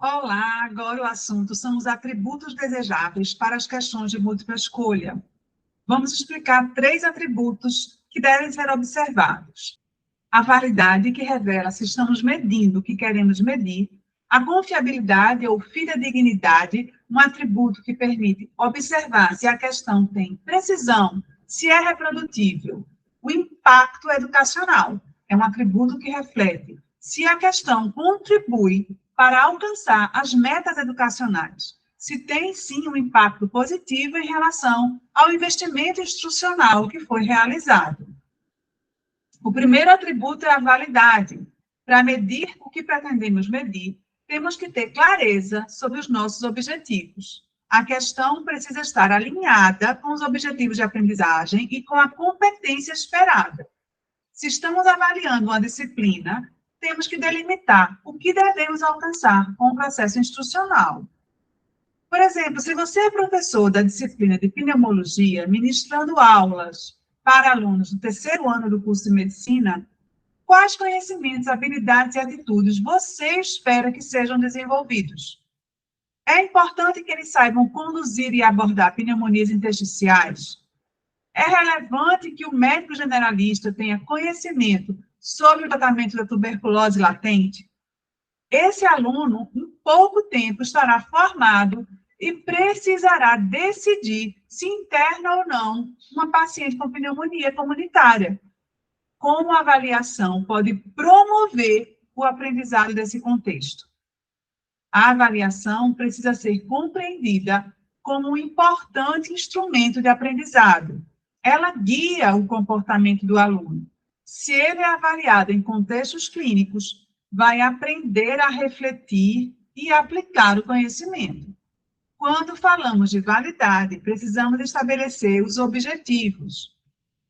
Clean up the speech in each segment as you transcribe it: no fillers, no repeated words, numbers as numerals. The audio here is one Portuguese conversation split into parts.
Olá, agora o assunto são os atributos desejáveis para as questões de múltipla escolha. Vamos explicar 3 atributos que devem ser observados. A validade, que revela se estamos medindo o que queremos medir. A confiabilidade ou fidedignidade, um atributo que permite observar se a questão tem precisão, se é reprodutível. O impacto educacional é um atributo que reflete se a questão contribui para alcançar as metas educacionais, se tem sim um impacto positivo em relação ao investimento instrucional que foi realizado. O primeiro atributo é a validade. Para medir o que pretendemos medir, temos que ter clareza sobre os nossos objetivos. A questão precisa estar alinhada com os objetivos de aprendizagem e com a competência esperada. Se estamos avaliando uma disciplina, temos que delimitar o que devemos alcançar com o processo instrucional. Por exemplo, se você é professor da disciplina de pneumologia, ministrando aulas para alunos do 3º ano do curso de medicina, quais conhecimentos, habilidades e atitudes você espera que sejam desenvolvidos? É importante que eles saibam conduzir e abordar pneumonias intersticiais. É relevante que o médico generalista tenha conhecimento sobre o tratamento da tuberculose latente. Esse aluno, em pouco tempo, estará formado e precisará decidir se interna ou não uma paciente com pneumonia comunitária. Como a avaliação pode promover o aprendizado desse contexto? A avaliação precisa ser compreendida como um importante instrumento de aprendizado. Ela guia o comportamento do aluno. Se ele é avaliado em contextos clínicos, vai aprender a refletir e aplicar o conhecimento. Quando falamos de validade, precisamos estabelecer os objetivos.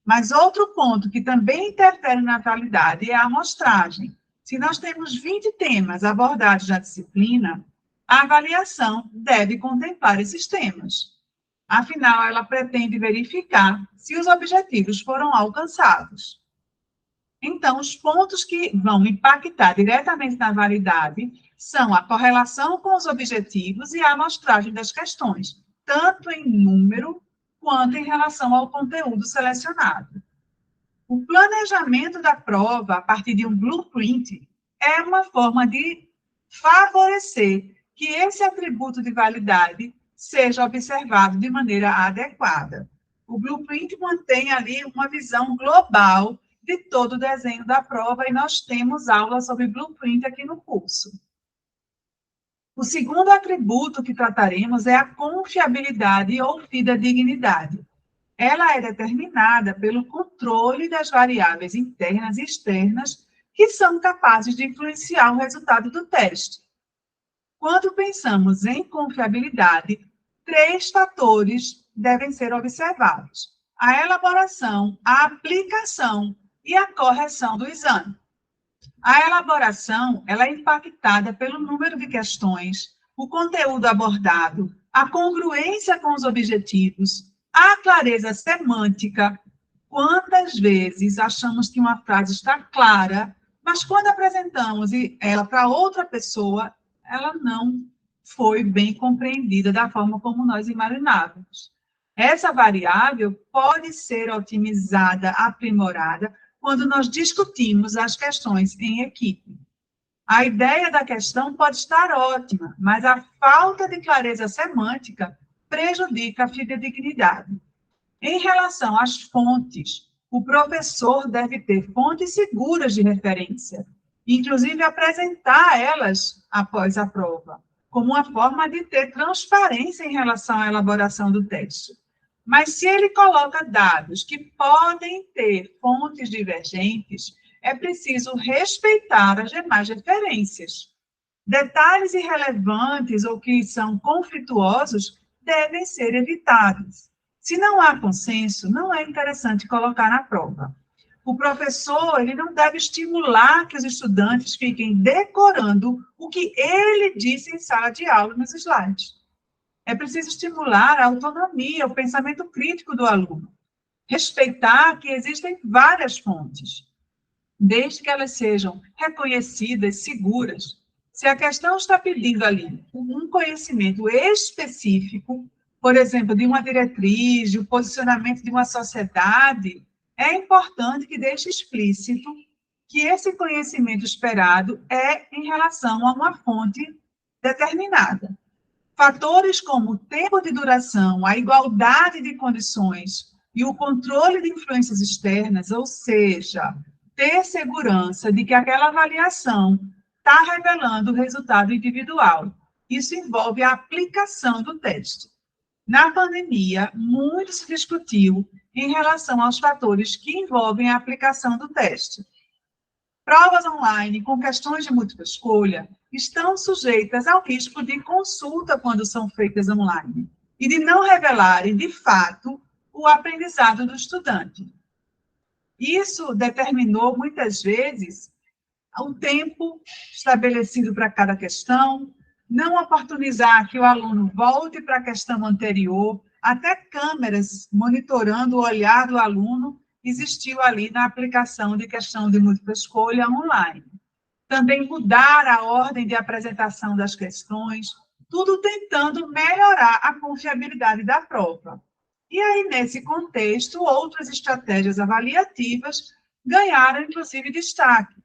Mas outro ponto que também interfere na validade é a amostragem. Se nós temos 20 temas abordados na disciplina, a avaliação deve contemplar esses temas. Afinal, ela pretende verificar se os objetivos foram alcançados. Então, os pontos que vão impactar diretamente na validade são a correlação com os objetivos e a amostragem das questões, tanto em número quanto em relação ao conteúdo selecionado. O planejamento da prova a partir de um blueprint é uma forma de favorecer que esse atributo de validade seja observado de maneira adequada. O blueprint mantém ali uma visão global de todo o desenho da prova, e nós temos aula sobre blueprint aqui no curso. O segundo atributo que trataremos é a confiabilidade ou fidedignidade. Ela é determinada pelo controle das variáveis internas e externas que são capazes de influenciar o resultado do teste. Quando pensamos em confiabilidade, 3 fatores devem ser observados: a elaboração, a aplicação e a correção do exame. A elaboração, ela é impactada pelo número de questões, o conteúdo abordado, a congruência com os objetivos, a clareza semântica. Quantas vezes achamos que uma frase está clara, mas quando apresentamos ela para outra pessoa, ela não foi bem compreendida da forma como nós imaginávamos. Essa variável pode ser otimizada, aprimorada, quando nós discutimos as questões em equipe. A ideia da questão pode estar ótima, mas a falta de clareza semântica prejudica a fidedignidade. Em relação às fontes, o professor deve ter fontes seguras de referência, inclusive apresentar elas após a prova, como uma forma de ter transparência em relação à elaboração do texto. Mas se ele coloca dados que podem ter fontes divergentes, é preciso respeitar as demais referências. Detalhes irrelevantes ou que são conflituosos devem ser evitados. Se não há consenso, não é interessante colocar na prova. O professor, ele não deve estimular que os estudantes fiquem decorando o que ele disse em sala de aula nos slides. É preciso estimular a autonomia, o pensamento crítico do aluno. Respeitar que existem várias fontes, desde que elas sejam reconhecidas, seguras. Se a questão está pedindo ali um conhecimento específico, por exemplo, de uma diretriz, de um posicionamento de uma sociedade, é importante que deixe explícito que esse conhecimento esperado é em relação a uma fonte determinada. Fatores como o tempo de duração, a igualdade de condições e o controle de influências externas, ou seja, ter segurança de que aquela avaliação está revelando o resultado individual. Isso envolve a aplicação do teste. Na pandemia, muito se discutiu em relação aos fatores que envolvem a aplicação do teste. Provas online com questões de múltipla escolha estão sujeitas ao risco de consulta quando são feitas online e de não revelarem, de fato, o aprendizado do estudante. Isso determinou, muitas vezes, o tempo estabelecido para cada questão, não oportunizar que o aluno volte para a questão anterior, até câmeras monitorando o olhar do aluno existiu ali na aplicação de questão de múltipla escolha online. Também mudar a ordem de apresentação das questões, tudo tentando melhorar a confiabilidade da prova. E aí, nesse contexto, outras estratégias avaliativas ganharam, inclusive, destaque.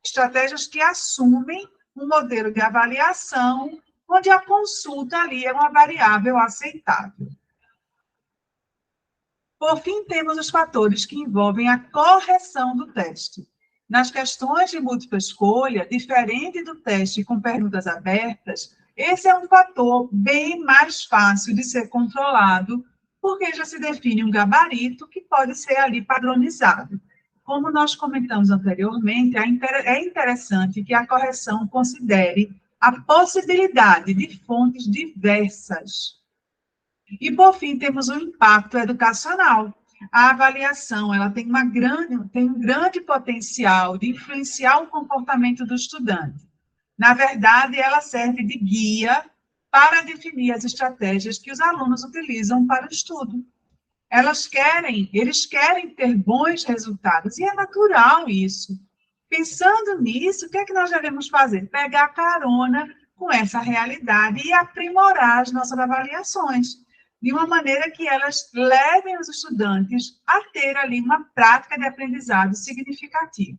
Estratégias que assumem um modelo de avaliação onde a consulta ali é uma variável aceitável. Por fim, temos os fatores que envolvem a correção do teste. Nas questões de múltipla escolha, diferente do teste com perguntas abertas, esse é um fator bem mais fácil de ser controlado, porque já se define um gabarito que pode ser ali padronizado. Como nós comentamos anteriormente, é interessante que a correção considere a possibilidade de fontes diversas. E, por fim, temos o impacto educacional. A avaliação ela tem um grande potencial de influenciar o comportamento do estudante. Na verdade, ela serve de guia para definir as estratégias que os alunos utilizam para o estudo. Eles querem ter bons resultados, e é natural isso. Pensando nisso, o que é que nós devemos fazer? Pegar carona com essa realidade e aprimorar as nossas avaliações, de uma maneira que elas levem os estudantes a ter ali uma prática de aprendizado significativa.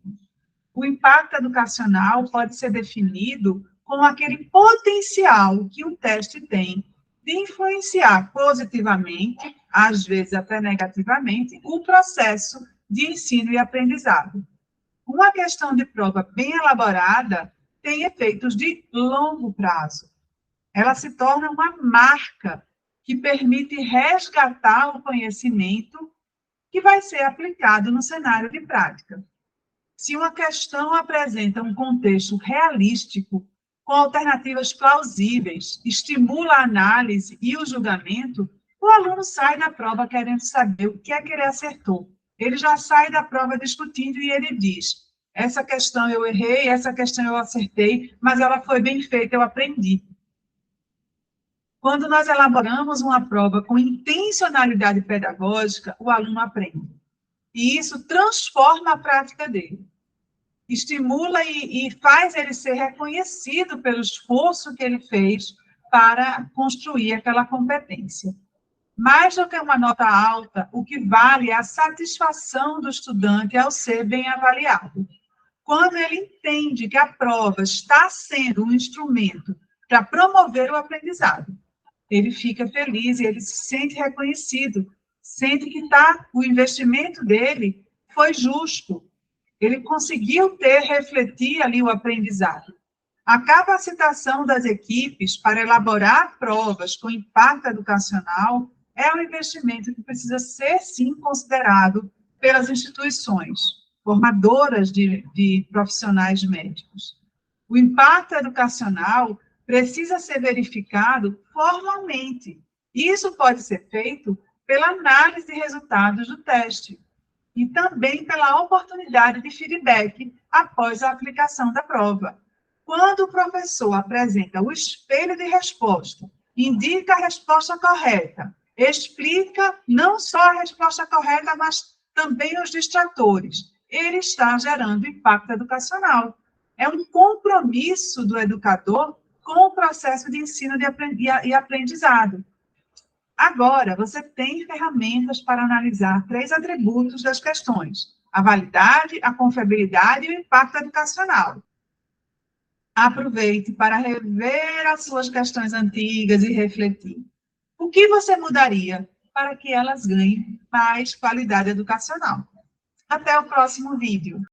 O impacto educacional pode ser definido como aquele potencial que o teste tem de influenciar positivamente, às vezes até negativamente, o processo de ensino e aprendizado. Uma questão de prova bem elaborada tem efeitos de longo prazo. Ela se torna uma marca que permite resgatar o conhecimento que vai ser aplicado no cenário de prática. Se uma questão apresenta um contexto realístico, com alternativas plausíveis, estimula a análise e o julgamento, o aluno sai da prova querendo saber o que é que ele acertou. Ele já sai da prova discutindo e ele diz: essa questão eu errei, essa questão eu acertei, mas ela foi bem feita, eu aprendi. Quando nós elaboramos uma prova com intencionalidade pedagógica, o aluno aprende. E isso transforma a prática dele. Estimula e faz ele ser reconhecido pelo esforço que ele fez para construir aquela competência. Mais do que uma nota alta, o que vale é a satisfação do estudante ao ser bem avaliado. Quando ele entende que a prova está sendo um instrumento para promover o aprendizado, ele fica feliz e ele se sente reconhecido, sente que o investimento dele foi justo, ele conseguiu refletir ali o aprendizado. A capacitação das equipes para elaborar provas com impacto educacional é um investimento que precisa ser, sim, considerado pelas instituições formadoras de profissionais médicos. O impacto educacional precisa ser verificado formalmente. Isso pode ser feito pela análise de resultados do teste e também pela oportunidade de feedback após a aplicação da prova. Quando o professor apresenta o espelho de resposta, indica a resposta correta, explica não só a resposta correta, mas também os distratores, ele está gerando impacto educacional. É um compromisso do educador com o processo de ensino e aprendizado. Agora, você tem ferramentas para analisar 3 atributos das questões: a validade, a confiabilidade e o impacto educacional. Aproveite para rever as suas questões antigas e refletir. O que você mudaria para que elas ganhem mais qualidade educacional? Até o próximo vídeo.